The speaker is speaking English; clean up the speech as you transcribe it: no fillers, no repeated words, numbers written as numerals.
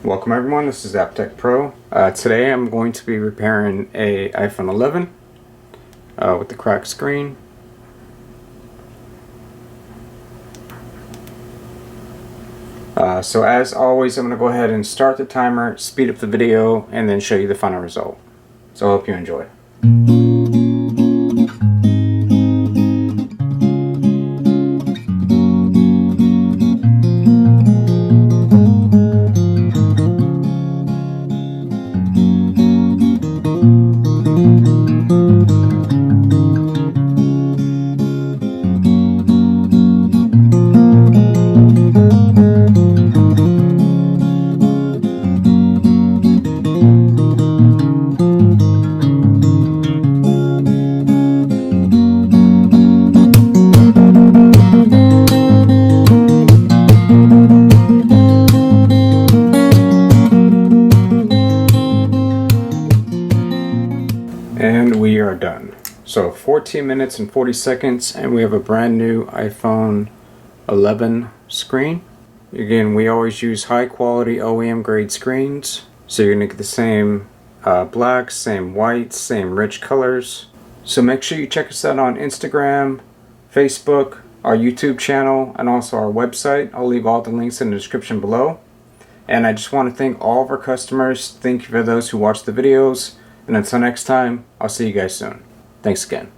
Welcome everyone, this is AppTech Pro. Today I'm going to be repairing a iPhone 11 with the cracked screen. So as always, I'm going to go ahead and start the timer, speed up the video, and then show you the final result. So I hope you enjoy. And we are done. So 14 minutes and 40 seconds and we have a brand new iPhone 11 screen. Again, we always use high quality OEM grade screens. So you're gonna get the same black, same white, same rich colors. So make sure you check us out on Instagram, Facebook, our YouTube channel, and also our website. I'll leave all the links in the description below. And I just want to thank all of our customers. Thank you for those who watch the videos. And until next time, I'll see you guys soon. Thanks again.